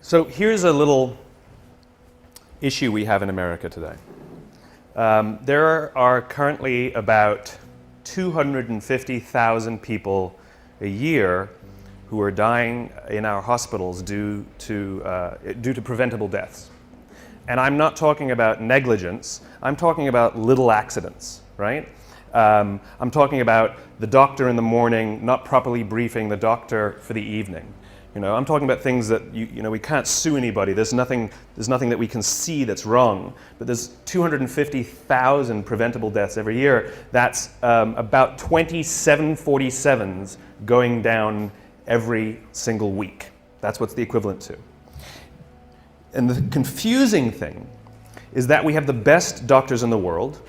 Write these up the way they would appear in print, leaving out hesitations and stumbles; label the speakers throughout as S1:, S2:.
S1: So here's a little issue we have in America today. There are currently about 250,000 people a year who are dying in our hospitals due to preventable deaths. And I'm not talking about negligence, I'm talking about little accidents, right? I'm talking about the doctor in the morning not properly briefing the doctor for the evening. I'm talking about things that we can't sue anybody. There's nothing that we can see that's wrong. But there's 250,000 preventable deaths every year. That's about 20 747s going down every single week. That's what's the equivalent to. And the confusing thing is that we have the best doctors in the world.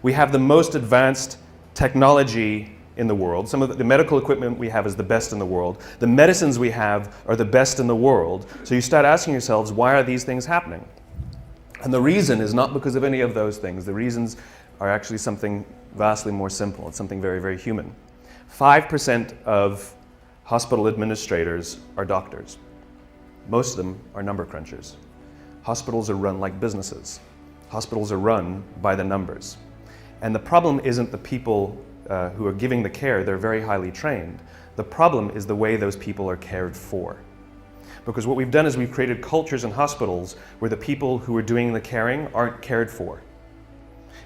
S1: We have the most advanced technology in the world. Some of the medical equipment we have is the best in the world. The medicines we have are the best in the world. So you start asking yourselves, why are these things happening? And the reason is not because of any of those things. The reasons are actually something vastly more simple. It's something very, very human. 5% of hospital administrators are doctors. Most of them are number crunchers. Hospitals are run like businesses. Hospitals are run by the numbers. And the problem isn't the people who are giving the care. They're very highly trained. The problem is the way those people are cared for. Because what we've done is we've created cultures in hospitals where the people who are doing the caring aren't cared for.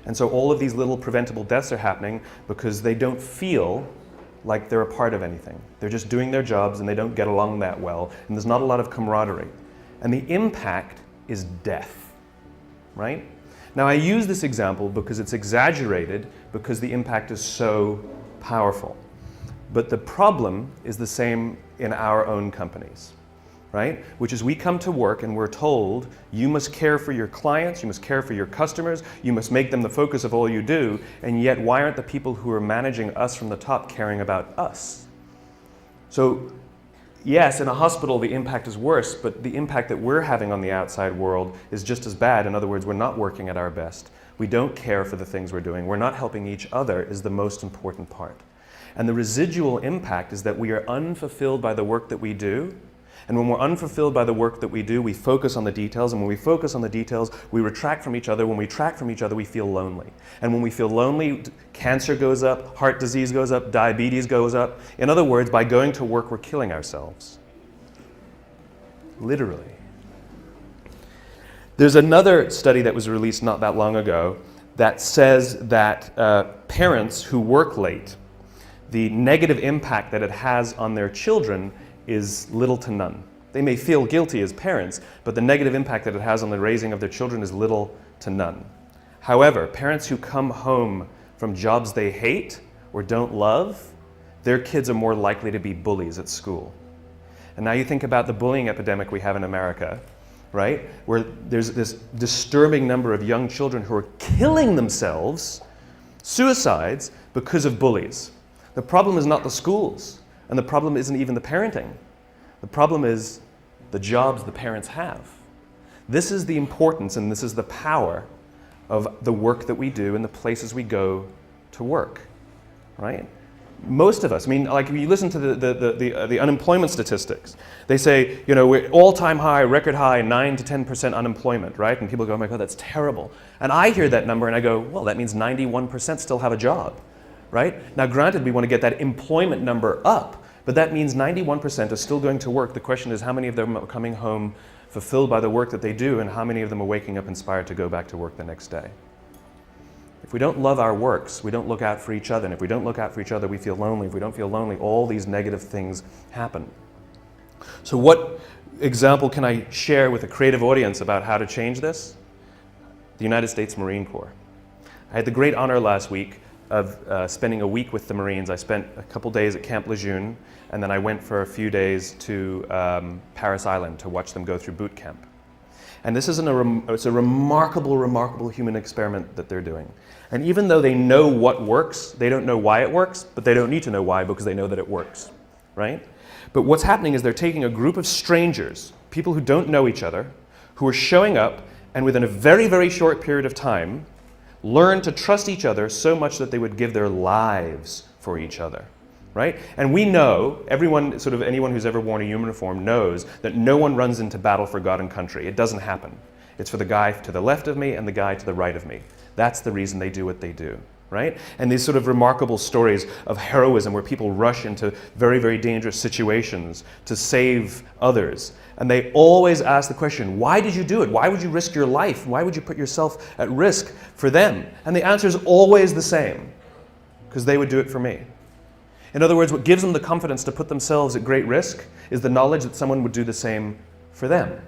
S1: And so all of these little preventable deaths are happening because they don't feel like they're a part of anything. They're just doing their jobs and they don't get along that well, and there's not a lot of camaraderie. And the impact is death, right? Now, I use this example because it's exaggerated, because the impact is so powerful. But the problem is the same in our own companies, right? Which is we come to work and we're told, you must care for your clients, you must care for your customers, you must make them the focus of all you do, and yet why aren't the people who are managing us from the top caring about us? So, yes, in a hospital the impact is worse, but the impact that we're having on the outside world is just as bad. In other words, we're not working at our best. We don't care for the things we're doing. We're not helping each other is the most important part. And the residual impact is that we are unfulfilled by the work that we do. And when we're unfulfilled by the work that we do, we focus on the details. And when we focus on the details, we retract from each other. When we retract from each other, we feel lonely. And when we feel lonely, cancer goes up, heart disease goes up, diabetes goes up. In other words, by going to work, we're killing ourselves. Literally. There's another study that was released not that long ago that says that parents who work late, the negative impact that it has on their children is little to none. They may feel guilty as parents, but the negative impact that it has on the raising of their children is little to none. However, parents who come home from jobs they hate or don't love, their kids are more likely to be bullies at school. And now you think about the bullying epidemic we have in America, right? Where there's this disturbing number of young children who are killing themselves, suicides, because of bullies. The problem is not the schools. And the problem isn't even the parenting. The problem is the jobs the parents have. This is the importance and this is the power of the work that we do and the places we go to work, right? Most of us, like if you listen to the unemployment statistics, they say, we're all-time high, record high, 9 to 10% unemployment, right? And people go, oh my God, that's terrible. And I hear that number and I go, well, that means 91% still have a job. Right? Now, granted, we want to get that employment number up, but that means 91% are still going to work. The question is how many of them are coming home fulfilled by the work that they do, and how many of them are waking up inspired to go back to work the next day. If we don't love our works, we don't look out for each other, and if we don't look out for each other, we feel lonely. If we don't feel lonely, all these negative things happen. So what example can I share with a creative audience about how to change this? The United States Marine Corps. I had the great honor last week of spending a week with the Marines. I spent a couple days at Camp Lejeune, and then I went for a few days to Paris Island to watch them go through boot camp. And this is it's a remarkable, remarkable human experiment that they're doing. And even though they know what works, they don't know why it works, but they don't need to know why because they know that it works, right? But what's happening is they're taking a group of strangers, people who don't know each other, who are showing up, and within a very, very short period of time, learn to trust each other so much that they would give their lives for each other. right? And we know, anyone who's ever worn a uniform knows that no one runs into battle for God and country. It doesn't happen. It's for the guy to the left of me and the guy to the right of me. That's the reason they do what they do, right? And these sort of remarkable stories of heroism where people rush into very, very dangerous situations to save others. And they always ask the question, why did you do it? Why would you risk your life? Why would you put yourself at risk for them? And the answer is always the same, because they would do it for me. In other words, what gives them the confidence to put themselves at great risk is the knowledge that someone would do the same for them.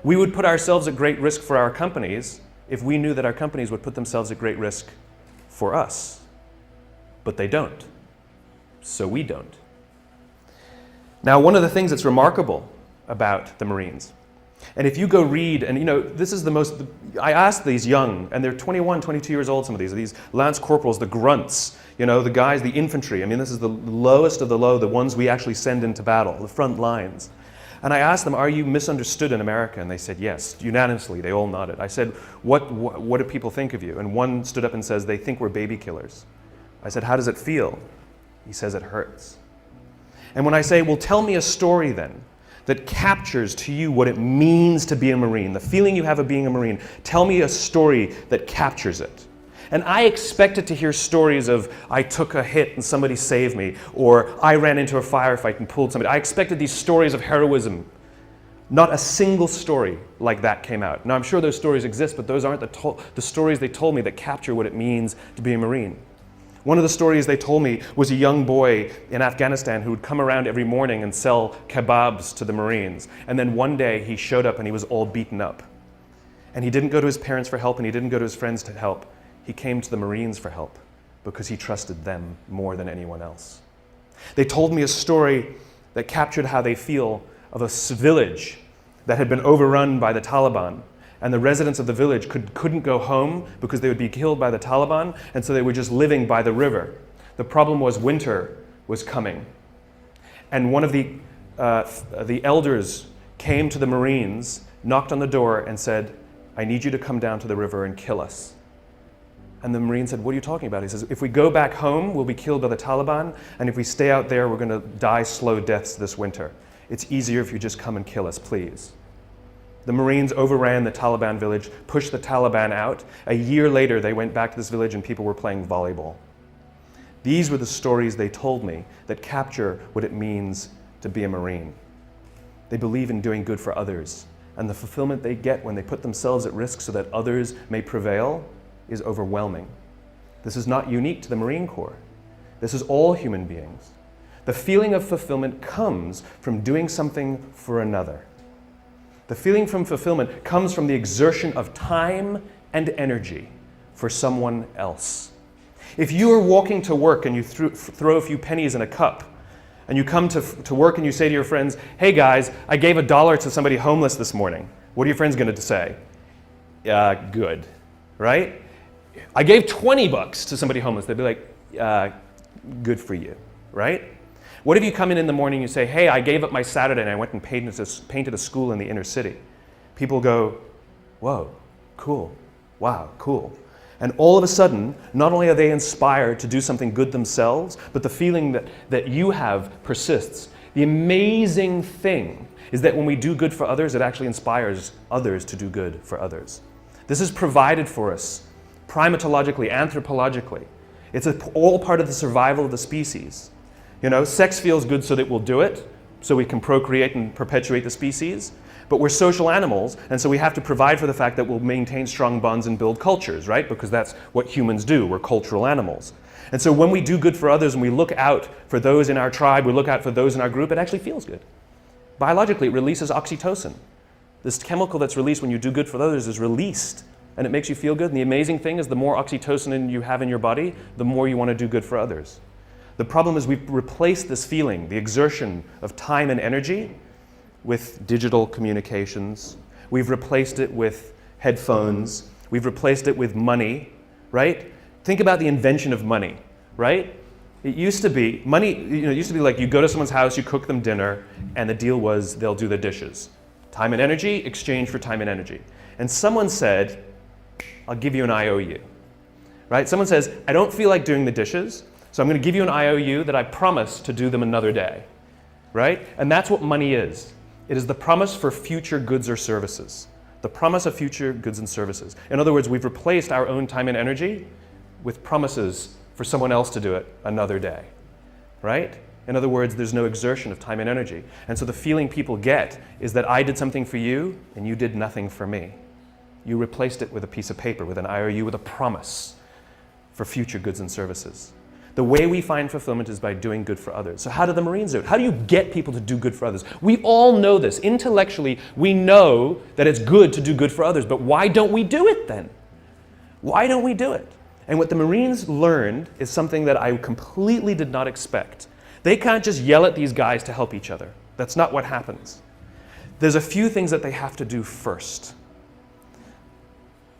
S1: We would put ourselves at great risk for our companies if we knew that our companies would put themselves at great risk for us. But they don't. So we don't. Now, one of the things that's remarkable about the Marines, and if you go read, and this is I asked these young, and they're 21, 22 years old, some of these lance corporals, the grunts, the guys, the infantry. I mean, this is the lowest of the low, the ones we actually send into battle, the front lines. And I asked them, are you misunderstood in America? And they said, yes, unanimously. They all nodded. I said, what do people think of you? And one stood up and says, they think we're baby killers. I said, how does it feel? He says, it hurts. And when I say, well, tell me a story then that captures to you what it means to be a Marine, the feeling you have of being a Marine, tell me a story that captures it. And I expected to hear stories of, I took a hit and somebody saved me, or I ran into a firefight and pulled somebody. I expected these stories of heroism. Not a single story like that came out. Now, I'm sure those stories exist, but those aren't the stories they told me that capture what it means to be a Marine. One of the stories they told me was a young boy in Afghanistan who would come around every morning and sell kebabs to the Marines. And then one day he showed up and he was all beaten up. And he didn't go to his parents for help and he didn't go to his friends to help. He came to the Marines for help because he trusted them more than anyone else. They told me a story that captured how they feel of a village that had been overrun by the Taliban, and the residents of the village couldn't go home because they would be killed by the Taliban, and so they were just living by the river. The problem was winter was coming. And one of the elders came to the Marines, knocked on the door and said, I need you to come down to the river and kill us. And the Marine said, what are you talking about? He says, if we go back home, we'll be killed by the Taliban, and if we stay out there, we're going to die slow deaths this winter. It's easier if you just come and kill us, please. The Marines overran the Taliban village, pushed the Taliban out. A year later, they went back to this village and people were playing volleyball. These were the stories they told me that capture what it means to be a Marine. They believe in doing good for others, and the fulfillment they get when they put themselves at risk so that others may prevail is overwhelming. This is not unique to the Marine Corps. This is all human beings. The feeling of fulfillment comes from doing something for another. The feeling from fulfillment comes from the exertion of time and energy for someone else. If you are walking to work and you throw a few pennies in a cup, and you come to work and you say to your friends, hey guys, I gave $1 to somebody homeless this morning. What are your friends going to say? Good, right? I gave $20 to somebody homeless. They'd be like, good for you, right? What if you come in the morning and you say, hey, I gave up my Saturday and I went and painted a school in the inner city. People go, whoa, cool, wow, cool. And all of a sudden, not only are they inspired to do something good themselves, but the feeling that you have persists. The amazing thing is that when we do good for others, it actually inspires others to do good for others. This is provided for us primatologically, anthropologically. It's all part of the survival of the species. Sex feels good so that we'll do it, so we can procreate and perpetuate the species. But we're social animals, and so we have to provide for the fact that we'll maintain strong bonds and build cultures, right? Because that's what humans do. We're cultural animals. And so when we do good for others and we look out for those in our tribe, we look out for those in our group, it actually feels good. Biologically, it releases oxytocin. This chemical that's released when you do good for others is released, and it makes you feel good. And the amazing thing is the more oxytocin you have in your body, the more you want to do good for others. The problem is we've replaced this feeling, the exertion of time and energy, with digital communications. We've replaced it with headphones. We've replaced it with money, right? Think about the invention of money, right? It used to be, money, it used to be like you go to someone's house, you cook them dinner, and the deal was they'll do the dishes. Time and energy, exchange for time and energy. And someone said, I'll give you an IOU, right? Someone says, I don't feel like doing the dishes, So I'm going to give you an IOU that I promise to do them another day, right? And that's what money is. It is the promise for future goods or services. The promise of future goods and services. In other words, we've replaced our own time and energy with promises for someone else to do it another day, right? In other words, there's no exertion of time and energy. And so the feeling people get is that I did something for you and you did nothing for me. You replaced it with a piece of paper, with an IOU, with a promise for future goods and services. The way we find fulfillment is by doing good for others. So how do the Marines do it? How do you get people to do good for others? We all know this. Intellectually, we know that it's good to do good for others, but why don't we do it then? Why don't we do it? And what the Marines learned is something that I completely did not expect. They can't just yell at these guys to help each other. That's not what happens. There's a few things that they have to do first.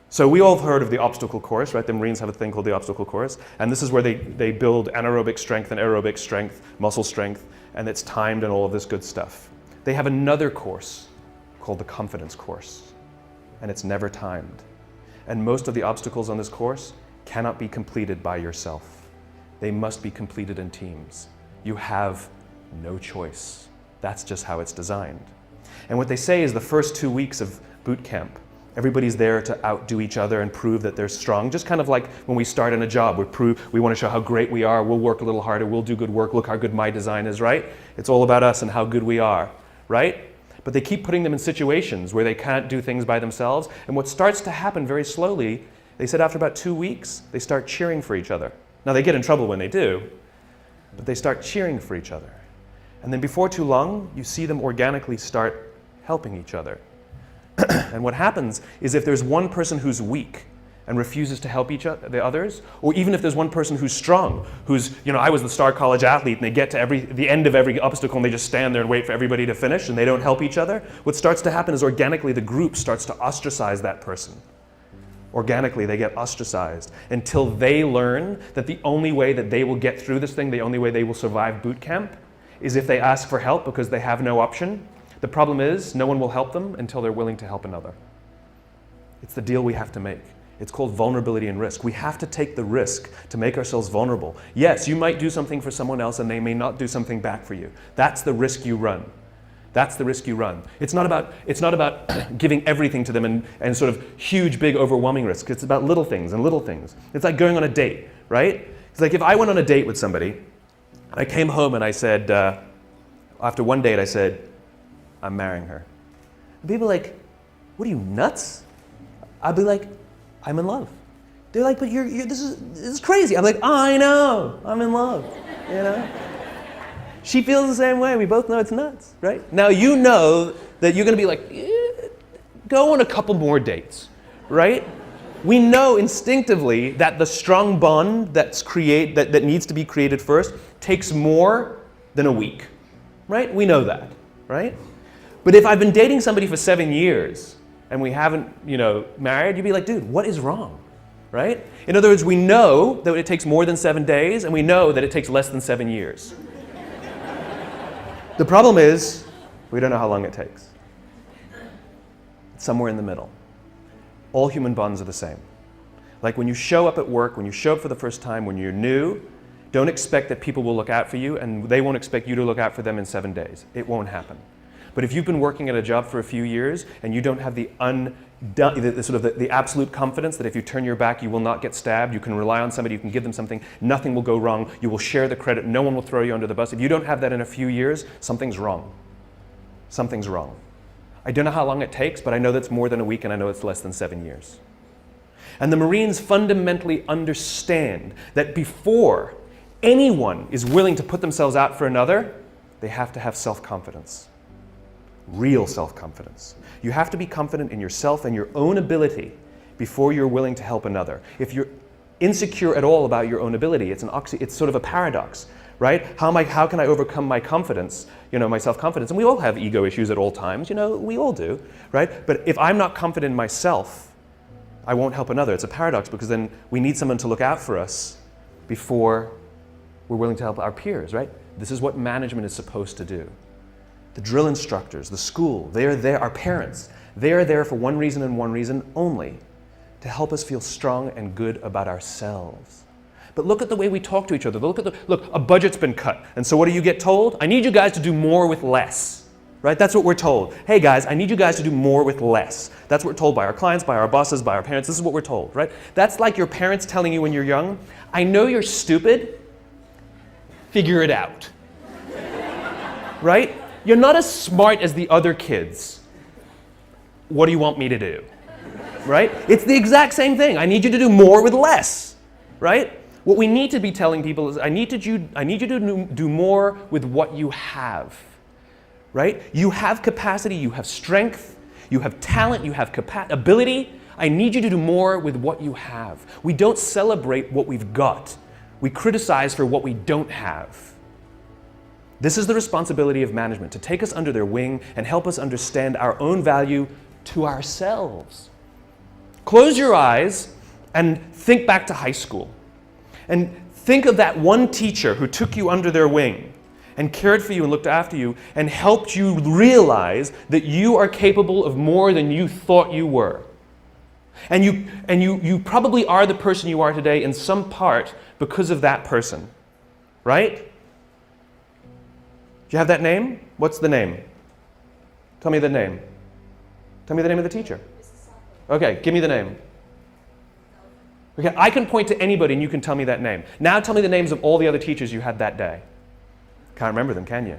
S1: So we all have heard of the obstacle course, right? The Marines have a thing called the obstacle course. And this is where they build anaerobic strength and aerobic strength, muscle strength, and it's timed and all of this good stuff. They have another course called the confidence course, and it's never timed. And most of the obstacles on this course cannot be completed by yourself. They must be completed in teams. You have no choice. That's just how it's designed. And what they say is the first 2 weeks of boot camp, everybody's there to outdo each other and prove that they're strong. Just kind of like when we start in a job, we want to show how great we are, we'll work a little harder, we'll do good work, look how good my design is, right? It's all about us and how good we are, right? But they keep putting them in situations where they can't do things by themselves. And what starts to happen very slowly, they said after about 2 weeks, they start cheering for each other. Now they get in trouble when they do, but they start cheering for each other. And then before too long, you see them organically start helping each other. And what happens is if there's one person who's weak and refuses to help the others, or even if there's one person who's strong, who's, I was the star college athlete, and they get to the end of every obstacle and they just stand there and wait for everybody to finish and they don't help each other, what starts to happen is organically the group starts to ostracize that person. Organically, they get ostracized until they learn that the only way that they will get through this thing, the only way they will survive boot camp, is if they ask for help because they have no option. The problem is, no one will help them until they're willing to help another. It's the deal we have to make. It's called vulnerability and risk. We have to take the risk to make ourselves vulnerable. Yes, you might do something for someone else and they may not do something back for you. That's the risk you run. That's the risk you run. It's not about giving everything to them and sort of huge, big, overwhelming risk. It's about little things and little things. It's like going on a date, right? It's like if I went on a date with somebody, I came home and I said, after one date, I said, I'm marrying her. And people are like, what are you, nuts? I'd be like, I'm in love. They're like, but this is crazy. I'm like, I know, I'm in love, She feels the same way. We both know it's nuts, right? Now you know that you're going to be like, go on a couple more dates, right? We know instinctively that the strong bond that needs to be created first takes more than a week, right? We know that, right? But if I've been dating somebody for 7 years and we haven't, married, you'd be like, dude, what is wrong, right? In other words, we know that it takes more than 7 days and we know that it takes less than 7 years. The problem is, we don't know how long it takes. It's somewhere in the middle. All human bonds are the same. Like when you show up at work, when you show up for the first time, when you're new, don't expect that people will look out for you and they won't expect you to look out for them in 7 days. It won't happen. But if you've been working at a job for a few years and you don't have the absolute confidence that if you turn your back, you will not get stabbed, you can rely on somebody, you can give them something, nothing will go wrong, you will share the credit, no one will throw you under the bus. If you don't have that in a few years, something's wrong. Something's wrong. I don't know how long it takes, but I know that's more than a week and I know it's less than 7 years. And the Marines fundamentally understand that before anyone is willing to put themselves out for another, they have to have self-confidence. Real self-confidence. You have to be confident in yourself and your own ability before you're willing to help another. If you're insecure at all about your own ability, it's sort of a paradox, right? How can I overcome my confidence, my self-confidence? And we all have ego issues at all times, we all do, right? But if I'm not confident in myself, I won't help another. It's a paradox because then we need someone to look out for us before we're willing to help our peers, right? This is what management is supposed to do. The drill instructors, the school, they are there, our parents, they are there for one reason and one reason only, to help us feel strong and good about ourselves. But look at the way we talk to each other. Look, a budget's been cut. And so what do you get told? I need you guys to do more with less. Right? That's what we're told. Hey guys, I need you guys to do more with less. That's what we're told by our clients, by our bosses, by our parents. This is what we're told, right? That's like your parents telling you when you're young, I know you're stupid, figure it out. Right? You're not as smart as the other kids. What do you want me to do? Right? It's the exact same thing. I need you to do more with less. Right? What we need to be telling people is, I need you to do more with what you have. Right? You have capacity, you have strength, you have talent, you have ability. I need you to do more with what you have. We don't celebrate what we've got. We criticize for what we don't have. This is the responsibility of management, to take us under their wing and help us understand our own value to ourselves. Close your eyes and think back to high school. And think of that one teacher who took you under their wing and cared for you and looked after you and helped you realize that you are capable of more than you thought you were. And you probably are the person you are today in some part because of that person. Right? Do you have that name? What's the name? Tell me the name. Tell me the name of the teacher. Okay, give me the name. Okay, I can point to anybody and you can tell me that name. Now tell me the names of all the other teachers you had that day. Can't remember them, can you?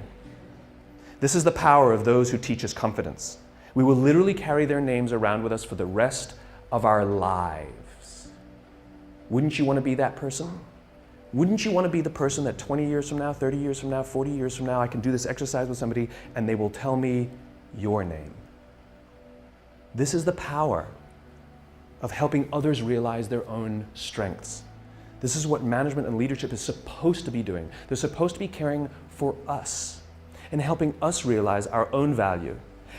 S1: This is the power of those who teach us confidence. We will literally carry their names around with us for the rest of our lives. Wouldn't you want to be that person? Wouldn't you want to be the person that 20 years from now, 30 years from now, 40 years from now, I can do this exercise with somebody and they will tell me your name? This is the power of helping others realize their own strengths. This is what management and leadership is supposed to be doing. They're supposed to be caring for us and helping us realize our own value.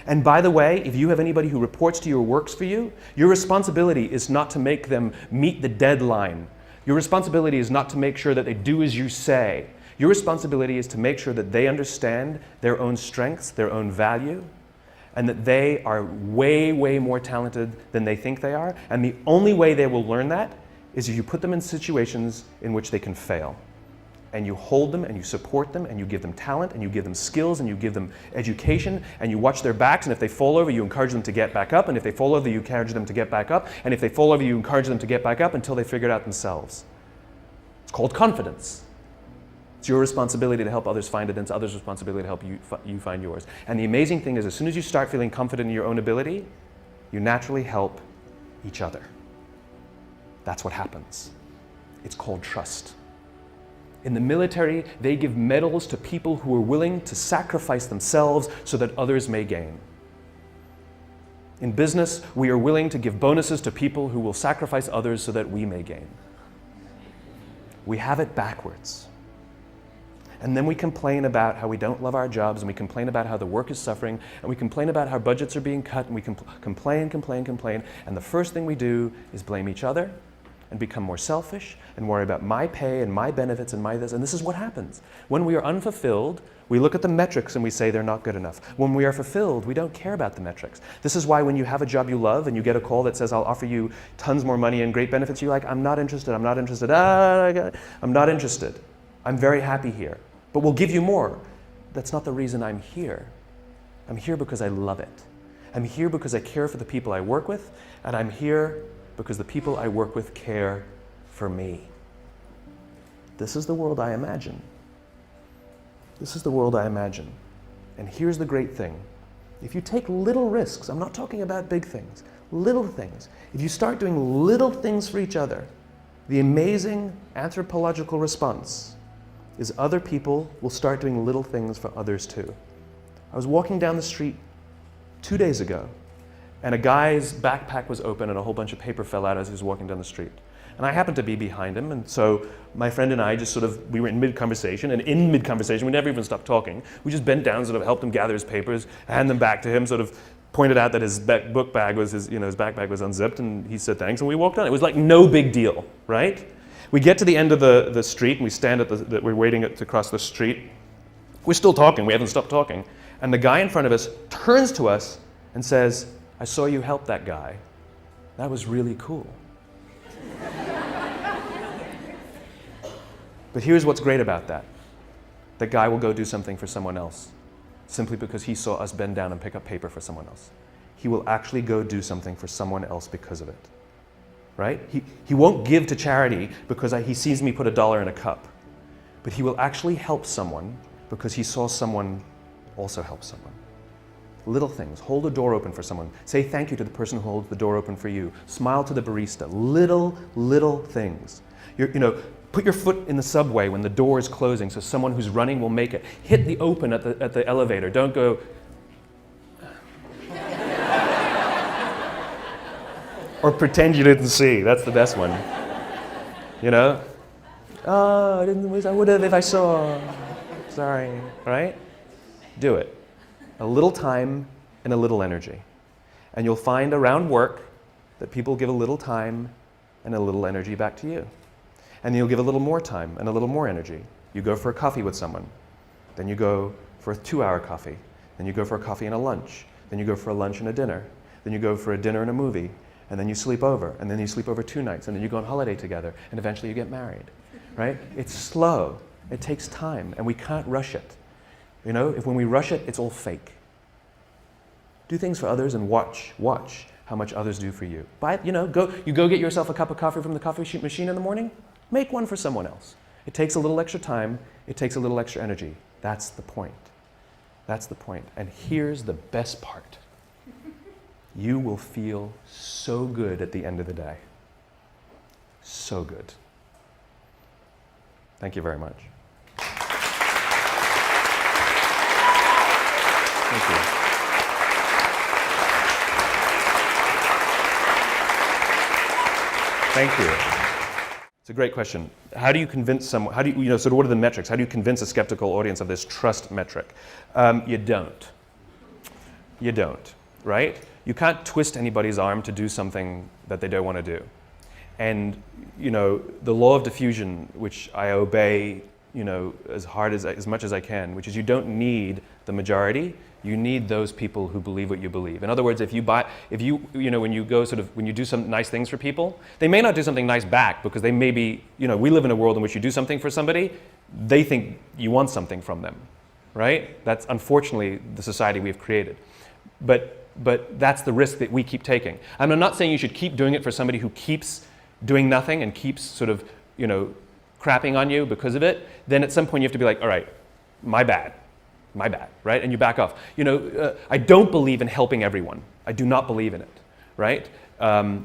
S1: And by the way, if you have anybody who reports to you or works for you, your responsibility is not to make them meet the deadline. Your responsibility is not to make sure that they do as you say. Your responsibility is to make sure that they understand their own strengths, their own value, and that they are way, way more talented than they think they are. And the only way they will learn that is if you put them in situations in which they can fail. And you hold them and you support them and you give them talent and you give them skills and you give them education and you watch their backs, and if they fall over you encourage them to get back up, and if they fall over you encourage them to get back up, and if they fall over you encourage them to get back up until they figure it out themselves. It's called confidence. It's your responsibility to help others find it, and it's others' responsibility to help you find yours. And the amazing thing is, as soon as you start feeling confident in your own ability, you naturally help each other. That's what happens. It's called trust. In the military, they give medals to people who are willing to sacrifice themselves so that others may gain. In business, we are willing to give bonuses to people who will sacrifice others so that we may gain. We have it backwards. And then we complain about how we don't love our jobs, and we complain about how the work is suffering, and we complain about how budgets are being cut, and we complain, and the first thing we do is blame each other and become more selfish and worry about my pay and my benefits and my this. And this is what happens. When we are unfulfilled, we look at the metrics and we say they're not good enough. When we are fulfilled, we don't care about the metrics. This is why when you have a job you love and you get a call that says, I'll offer you tons more money and great benefits, you're like, I'm not interested, I'm not interested, I'm not interested. I'm very happy here, but we'll give you more. That's not the reason I'm here. I'm here because I love it. I'm here because I care for the people I work with, and I'm here because the people I work with care for me. This is the world I imagine. This is the world I imagine. And here's the great thing. If you take little risks, I'm not talking about big things, little things. If you start doing little things for each other, the amazing anthropological response is other people will start doing little things for others too. I was walking down the street 2 days ago, and a guy's backpack was open and a whole bunch of paper fell out as he was walking down the street. And I happened to be behind him, and so my friend and I just we were in mid-conversation, and in mid-conversation, we never even stopped talking. We just bent down, sort of helped him gather his papers, hand them back to him, sort of pointed out that his backpack was unzipped, and he said thanks, and we walked on. It was like no big deal, right? We get to the end of the street, and we stand we're waiting to cross the street. We're still talking, we haven't stopped talking. And the guy in front of us turns to us and says, I saw you help that guy. That was really cool. But here's what's great about that. That guy will go do something for someone else simply because he saw us bend down and pick up paper for someone else. He will actually go do something for someone else because of it. Right? He won't give to charity because he sees me put $1 in a cup. But he will actually help someone because he saw someone also help someone. Little things. Hold a door open for someone. Say thank you to the person who holds the door open for you. Smile to the barista. Little things. Put your foot in the subway when the door is closing so someone who's running will make it. Hit the open at the elevator. Don't go... or pretend you didn't see. That's the best one. Oh, I would have if I saw. Sorry. Right? Do it. A little time and a little energy. And you'll find around work that people give a little time and a little energy back to you. And you'll give a little more time and a little more energy. You go for a coffee with someone. Then you go for a 2-hour coffee. Then you go for a coffee and a lunch. Then you go for a lunch and a dinner. Then you go for a dinner and a movie. And then you sleep over. And then you sleep over 2 nights. And then you go on holiday together. And eventually you get married. Right? It's slow. It takes time. And we can't rush it. If when we rush it, it's all fake. Do things for others and watch how much others do for you. Go get yourself a cup of coffee from the coffee machine in the morning. Make one for someone else. It takes a little extra time. It takes a little extra energy. That's the point. That's the point. And here's the best part. You will feel so good at the end of the day. So good. Thank you very much. Thank you. Thank you. It's a great question. How do you convince someone, sort of what are the metrics? How do you convince a skeptical audience of this trust metric? You don't. You don't, right? You can't twist anybody's arm to do something that they don't want to do. And, the law of diffusion, which I obey, as much as I can, which is you don't need the majority. You need those people who believe what you believe. In other words, when you do some nice things for people, they may not do something nice back because they may be, we live in a world in which you do something for somebody, they think you want something from them, right? That's unfortunately the society we've created. But that's the risk that we keep taking. I'm not saying you should keep doing it for somebody who keeps doing nothing and keeps sort of, crapping on you because of it. Then at some point you have to be like, all right, my bad, right? And you back off. I don't believe in helping everyone. I do not believe in it, right?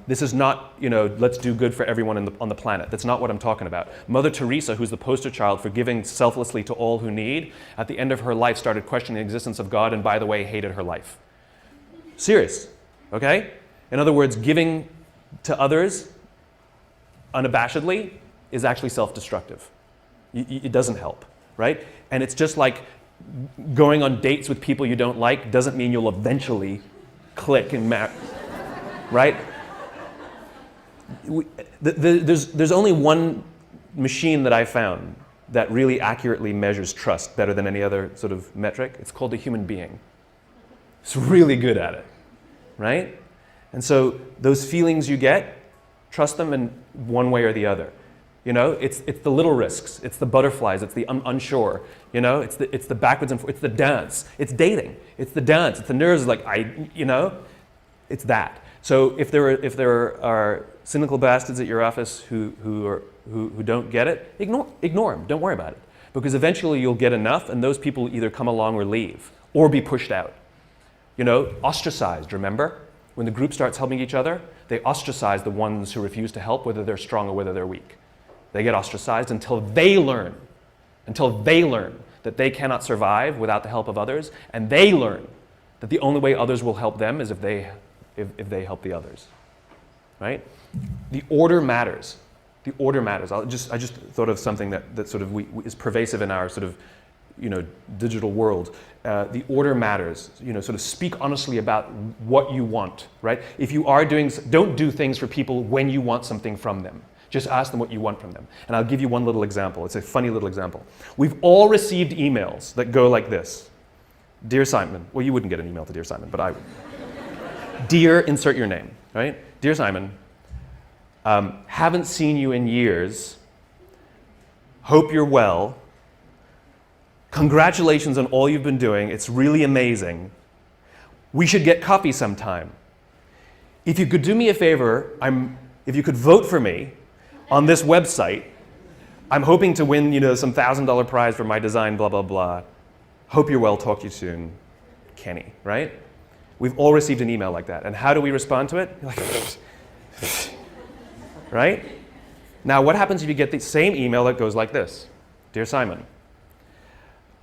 S1: This is not, let's do good for everyone on the planet. That's not what I'm talking about. Mother Teresa, who's the poster child for giving selflessly to all who need, at the end of her life started questioning the existence of God and, by the way, hated her life. Serious, okay? In other words, giving to others unabashedly is actually self-destructive. It doesn't help, right? And it's just like going on dates with people you don't like doesn't mean you'll eventually click and match, right? There's only one machine that I found that really accurately measures trust better than any other sort of metric. It's called a human being. It's really good at it, right? And so those feelings you get, trust them in one way or the other. It's the little risks, it's the butterflies, it's the unsure. It's the backwards and forwards, it's the dance, it's dating, it's the dance, it's the nerves. It's that. So if there are cynical bastards at your office who don't get it, ignore them. Don't worry about it, because eventually you'll get enough, and those people either come along or leave or be pushed out. Ostracized. Remember, when the group starts helping each other, they ostracize the ones who refuse to help, whether they're strong or whether they're weak. They get ostracized until they learn that they cannot survive without the help of others, and they learn that the only way others will help them is if they help the others, right? The order matters. The order matters. I just thought of something that sort of is pervasive in our sort of digital world. The order matters. Sort of speak honestly about what you want, right? If you are don't do things for people when you want something from them. Just ask them what you want from them. And I'll give you one little example. It's a funny little example. We've all received emails that go like this. Dear Simon. Well, you wouldn't get an email to Dear Simon, but I would. Dear, insert your name, right? Dear Simon, haven't seen you in years. Hope you're well. Congratulations on all you've been doing. It's really amazing. We should get coffee sometime. If you could do me a favor, if you could vote for me on this website, I'm hoping to win, some $1,000 prize for my design, blah, blah, blah. Hope you're well, talk to you soon, Kenny, right? We've all received an email like that. And how do we respond to it? You're like, right? Now, what happens if you get the same email that goes like this? Dear Simon,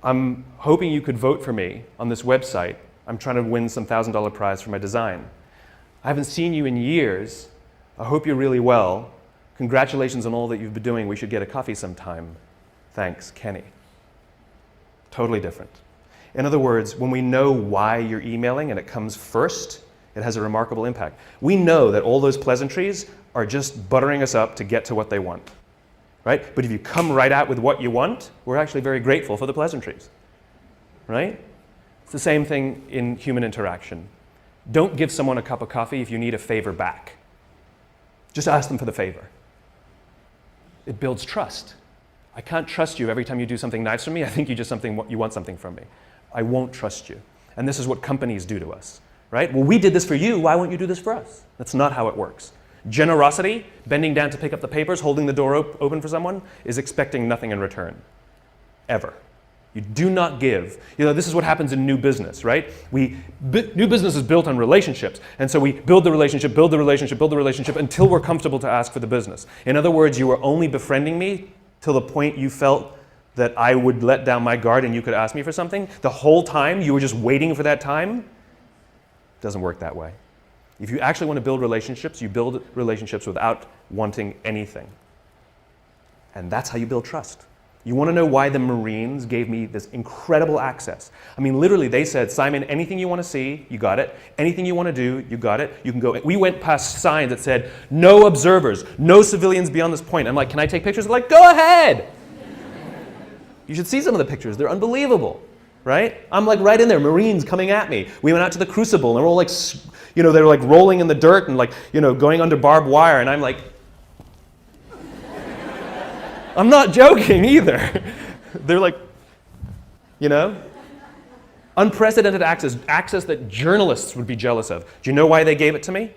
S1: I'm hoping you could vote for me on this website. I'm trying to win some $1,000 prize for my design. I haven't seen you in years. I hope you're really well. Congratulations on all that you've been doing. We should get a coffee sometime. Thanks, Kenny. Totally different. In other words, when we know why you're emailing and it comes first, it has a remarkable impact. We know that all those pleasantries are just buttering us up to get to what they want, right? But if you come right out with what you want, we're actually very grateful for the pleasantries, right? It's the same thing in human interaction. Don't give someone a cup of coffee if you need a favor back. Just ask them for the favor. It builds trust. I can't trust you every time you do something nice for me. I think you want something from me. I won't trust you. And this is what companies do to us, right? Well, we did this for you. Why won't you do this for us? That's not how it works. Generosity, bending down to pick up the papers, holding the door open for someone, is expecting nothing in return, ever. You do not give. This is what happens in new business, right? New business is built on relationships. And so we build the relationship, build the relationship, build the relationship until we're comfortable to ask for the business. In other words, you were only befriending me till the point you felt that I would let down my guard and you could ask me for something. The whole time you were just waiting for that time. It doesn't work that way. If you actually want to build relationships, you build relationships without wanting anything. And that's how you build trust. You want to know why the Marines gave me this incredible access? I mean, literally, they said, Simon, anything you want to see, you got it. Anything you want to do, you got it. You can go. We went past signs that said, no observers, no civilians beyond this point. I'm like, can I take pictures? They're like, go ahead. You should see some of the pictures. They're unbelievable, right? I'm like right in there, Marines coming at me. We went out to the Crucible, and they're all like, they were like rolling in the dirt and like, going under barbed wire, and I'm like, I'm not joking either. They're like, unprecedented access that journalists would be jealous of. Do you know why they gave it to me?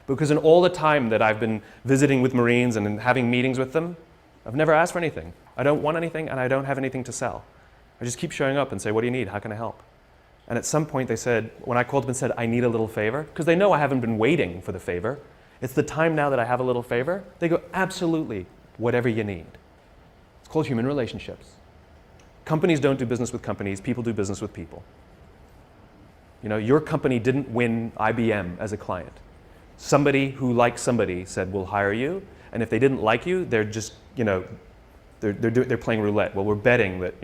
S1: Because in all the time that I've been visiting with Marines and having meetings with them, I've never asked for anything. I don't want anything, and I don't have anything to sell. I just keep showing up and say, what do you need? How can I help? And at some point they said, when I called them and said, I need a little favor, because they know I haven't been waiting for the favor. It's the time now that I have a little favor. They go, absolutely, whatever you need. It's called human relationships. Companies don't do business with companies. People do business with people. Your company didn't win IBM as a client. Somebody who likes somebody said, we'll hire you. And if they didn't like you, they're just, they're playing roulette. Well, we're betting that,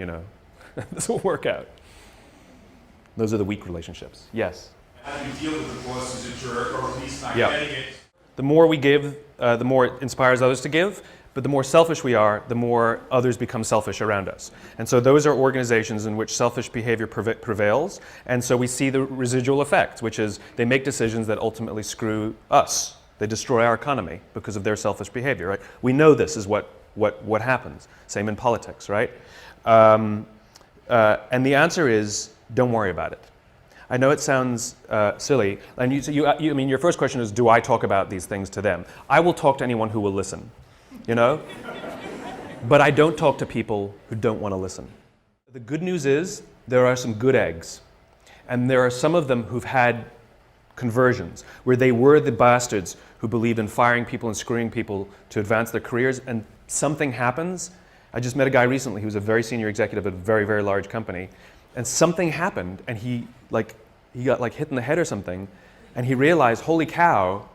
S1: this will work out. Those are the weak relationships. Yes?
S2: How do you deal with the boss who's a jerk or at least not getting it?
S1: The more we give, the more it inspires others to give. But the more selfish we are, the more others become selfish around us. And so those are organizations in which selfish behavior prevails. And so we see the residual effect, which is they make decisions that ultimately screw us. They destroy our economy because of their selfish behavior, right? We know this is what happens. Same in politics, right? And the answer is, don't worry about it. I know it sounds silly. And your first question is, do I talk about these things to them? I will talk to anyone who will listen. But I don't talk to people who don't want to listen. The good news is there are some good eggs. And there are some of them who've had conversions, where they were the bastards who believed in firing people and screwing people to advance their careers, and something happens. I just met a guy recently who was a very senior executive at a very, very large company, and something happened, and he got hit in the head or something, and he realized, holy cow,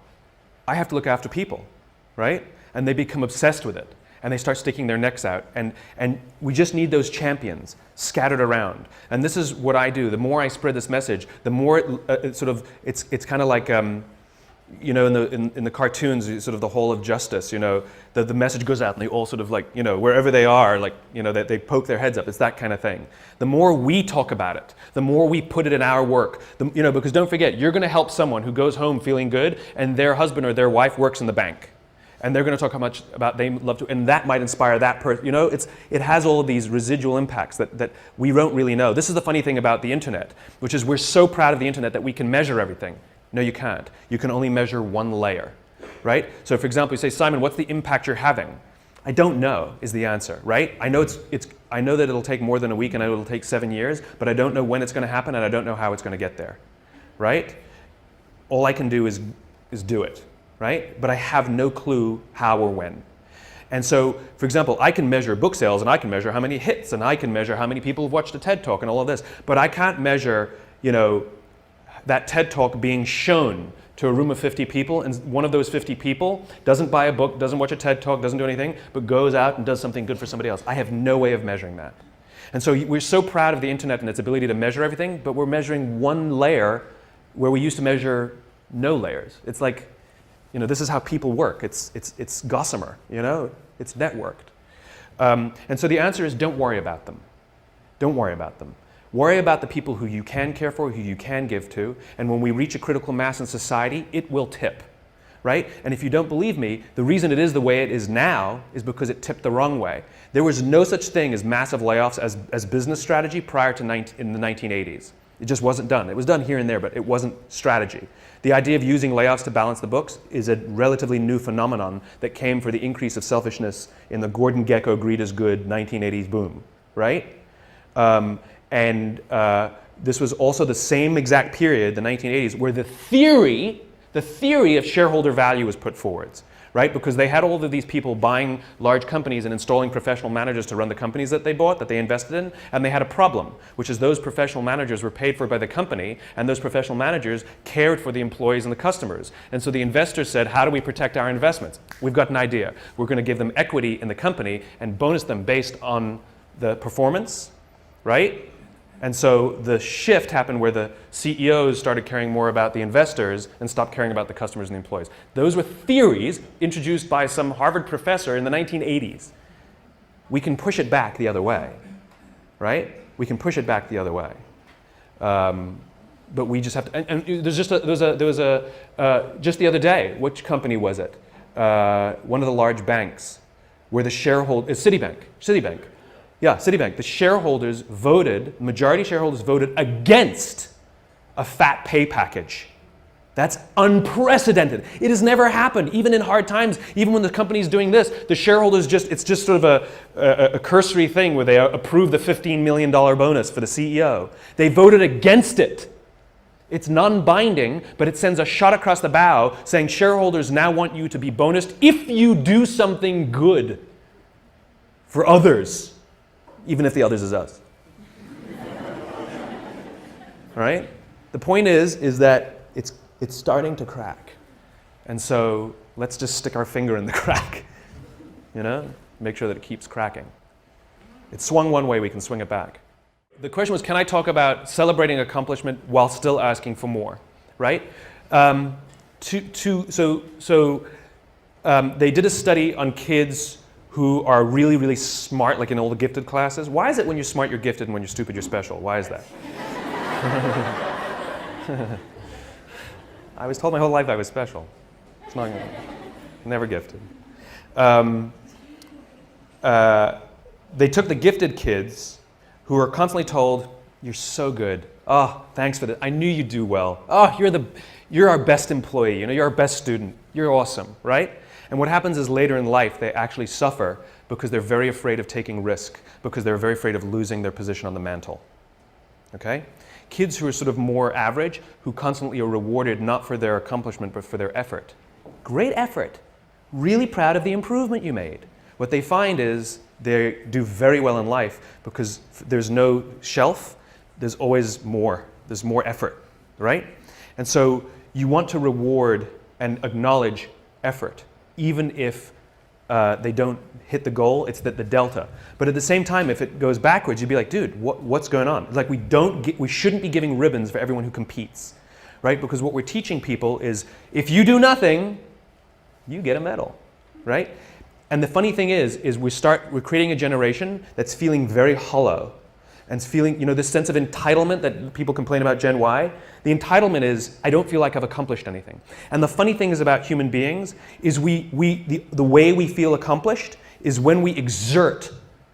S1: I have to look after people, right? And they become obsessed with it. And they start sticking their necks out. And we just need those champions scattered around. And this is what I do. The more I spread this message, the more it's kind of like, in the cartoons, sort of the Hall of Justice, the message goes out and they all sort of wherever they are, they poke their heads up. It's that kind of thing. The more we talk about it, the more we put it in our work, because don't forget, you're going to help someone who goes home feeling good and their husband or their wife works in the bank. And they're going to talk how much about they love to, and that might inspire that person. You know, it has all of these residual impacts that we don't really know. This is the funny thing about the internet, which is we're so proud of the internet that we can measure everything. No, you can't. You can only measure one layer, right? So for example, you say, Simon, what's the impact you're having? I don't know is the answer, right? I know I know that it'll take more than a week and I know it'll take 7 years, but I don't know when it's going to happen and I don't know how it's going to get there, right? All I can do is do it, right? But I have no clue how or when. And so, for example, I can measure book sales and I can measure how many hits and I can measure how many people have watched a TED Talk and all of this, but I can't measure, you know, that TED Talk being shown to a room of 50 people, and one of those 50 people doesn't buy a book, doesn't watch a TED Talk, doesn't do anything, but goes out and does something good for somebody else. I have no way of measuring that. And so we're so proud of the internet and its ability to measure everything, but we're measuring one layer where we used to measure no layers. It's like, you know, this is how people work. It's gossamer, you know, it's networked. And so the answer is don't worry about them. Don't worry about them. Worry about the people who you can care for, who you can give to, and when we reach a critical mass in society, it will tip, right? And if you don't believe me, the reason it is the way it is now is because it tipped the wrong way. There was no such thing as massive layoffs as business strategy prior to in the 1980s. It just wasn't done. It was done here and there, but it wasn't strategy. The idea of using layoffs to balance the books is a relatively new phenomenon that came for the increase of selfishness in the Gordon Gekko greed is good 1980s boom, right? This was also the same exact period, the 1980s, where the theory of shareholder value was put forward, right? Because they had all of these people buying large companies and installing professional managers to run the companies that they bought, that they invested in, and they had a problem, which is those professional managers were paid for by the company, and those professional managers cared for the employees and the customers. And so the investors said, how do we protect our investments? We've got an idea. We're going to give them equity in the company and bonus them based on the performance, right? And so the shift happened where the CEOs started caring more about the investors and stopped caring about the customers and the employees. Those were theories introduced by some Harvard professor in the 1980s. We can push it back the other way, right? We can push it back the other way. But we just have to, and there was just the other day, which company was it? One of the large banks where the shareholder, Citibank. Yeah, Citibank. The shareholders majority shareholders voted against a fat pay package. That's unprecedented. It has never happened, even in hard times, even when the company's doing this, the shareholders it's just sort of a cursory thing where they approve the $15 million bonus for the CEO. They voted against it. It's non-binding, but it sends a shot across the bow saying shareholders now want you to be bonused if you do something good for others. Even if the others is us. All right? The point is that it's starting to crack. And so let's just stick our finger in the crack, you know? Make sure that it keeps cracking. It swung one way, we can swing it back. The question was, can I talk about celebrating accomplishment while still asking for more, right? They did a study on kids who are really, really smart, like in all the gifted classes. Why is it when you're smart, you're gifted, and when you're stupid, you're special? Why is that? I was told my whole life I was special. It's not, never gifted. They took the gifted kids who were constantly told, you're so good. Oh, thanks for that. I knew you'd do well. Oh, you're our best employee. You know, you're our best student. You're awesome, right? And what happens is later in life, they actually suffer because they're very afraid of taking risk, because they're very afraid of losing their position on the mantle. Okay? Kids who are sort of more average, who constantly are rewarded not for their accomplishment, but for their effort. Great effort. Really proud of the improvement you made. What they find is they do very well in life because there's no shelf, there's always more. There's more effort, right? And so you want to reward and acknowledge effort. Even if they don't hit the goal, it's the delta. But at the same time, if it goes backwards, you'd be like, dude, what's going on? It's like we shouldn't be giving ribbons for everyone who competes, right? Because what we're teaching people is, if you do nothing, you get a medal, right? And the funny thing is we're creating a generation that's feeling very hollow. and feeling, this sense of entitlement that people complain about Gen Y. The entitlement is, I don't feel like I've accomplished anything. And the funny thing is about human beings is the way we feel accomplished is when we exert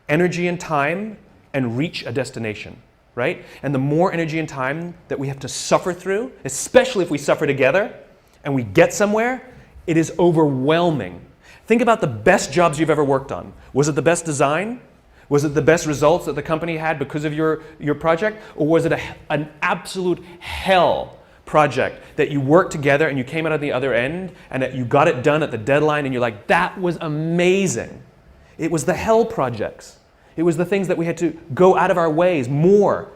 S1: energy and time and reach a destination, right? And the more energy and time that we have to suffer through, especially if we suffer together and we get somewhere, it is overwhelming. Think about the best jobs you've ever worked on. Was it the best design? Was it the best results that the company had because of your project? Or was it an absolute hell project that you worked together and you came out at the other end and that you got it done at the deadline and you're like, that was amazing. It was the hell projects. It was the things that we had to go out of our ways more,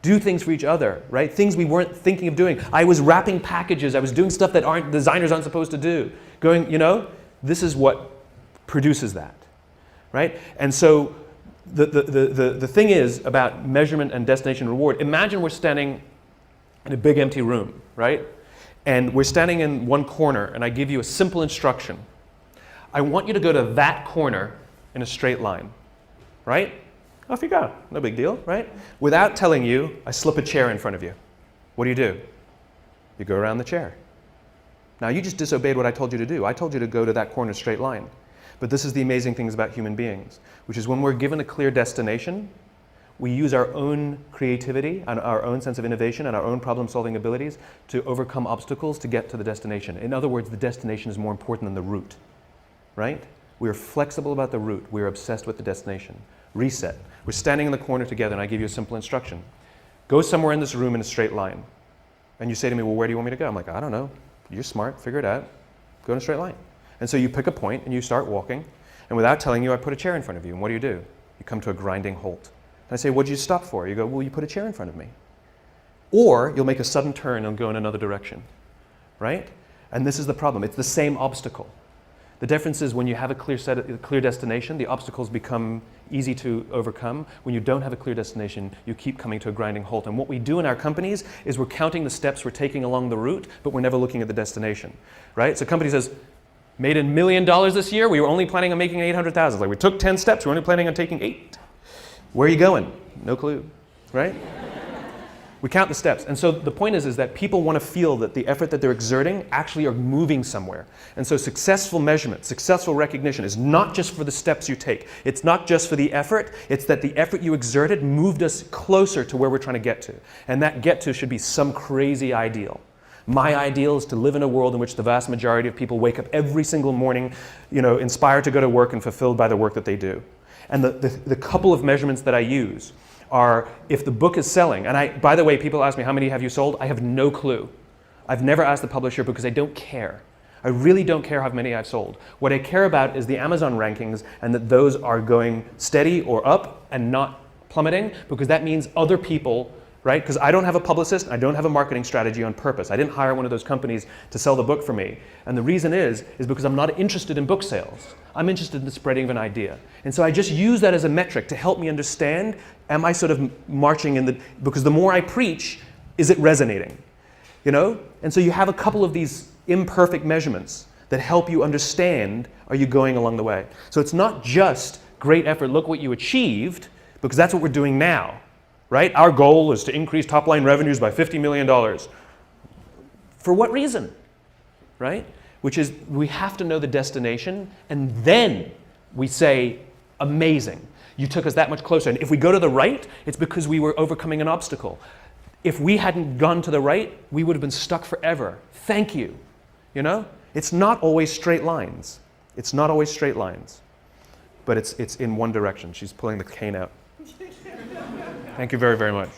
S1: do things for each other, right? Things we weren't thinking of doing. I was wrapping packages. I was doing stuff that designers aren't supposed to do. This is what produces that, right? And so the thing is about measurement and destination reward. Imagine we're standing in a big empty room, right? And we're standing in one corner and I give you a simple instruction. I want you to go to that corner in a straight line, right? Off you go, no big deal, right? Without telling you, I slip a chair in front of you. What do? You go around the chair. Now you just disobeyed what I told you to do. I told you to go to that corner straight line. But this is the amazing things about human beings, which is when we're given a clear destination, we use our own creativity and our own sense of innovation and our own problem-solving abilities to overcome obstacles to get to the destination. In other words, the destination is more important than the route, right? We are flexible about the route. We are obsessed with the destination. Reset. We're standing in the corner together and I give you a simple instruction. Go somewhere in this room in a straight line. And you say to me, well, where do you want me to go? I'm like, I don't know. You're smart. Figure it out. Go in a straight line. And so you pick a point and you start walking. And without telling you, I put a chair in front of you. And what do? You come to a grinding halt. And I say, what did you stop for? You go, well, you put a chair in front of me. Or you'll make a sudden turn and go in another direction, right? And this is the problem. It's the same obstacle. The difference is when you have a clear destination, the obstacles become easy to overcome. When you don't have a clear destination, you keep coming to a grinding halt. And what we do in our companies is we're counting the steps we're taking along the route, but we're never looking at the destination, right? So a company says, made $1 million this year, we were only planning on making 800,000. Like we took 10 steps, we're only planning on taking 8. Where are you going? No clue, right? We count the steps. And so the point is that people want to feel that the effort that they're exerting actually are moving somewhere. And so successful measurement, successful recognition is not just for the steps you take. It's not just for the effort. It's that the effort you exerted moved us closer to where we're trying to get to. And that get to should be some crazy ideal. My ideal is to live in a world in which the vast majority of people wake up every single morning, inspired to go to work and fulfilled by the work that they do. And the couple of measurements that I use are if the book is selling, and by the way, people ask me, how many have you sold? I have no clue. I've never asked the publisher because I don't care. I really don't care how many I've sold. What I care about is the Amazon rankings and that those are going steady or up and not plummeting, because that means other people, right? Because I don't have a publicist, I don't have a marketing strategy on purpose. I didn't hire one of those companies to sell the book for me. And the reason is because I'm not interested in book sales. I'm interested in the spreading of an idea. And so I just use that as a metric to help me understand, am I sort of marching in because the more I preach, is it resonating? And so you have a couple of these imperfect measurements that help you understand, are you going along the way? So it's not just great effort, look what you achieved, because that's what we're doing now. Right? Our goal is to increase top-line revenues by $50 million. For what reason? Right? Which is, we have to know the destination, and then we say, amazing. You took us that much closer. And if we go to the right, it's because we were overcoming an obstacle. If we hadn't gone to the right, we would have been stuck forever. Thank you. It's not always straight lines. It's not always straight lines. But it's in one direction. She's pulling the cane out. Thank you very, very much.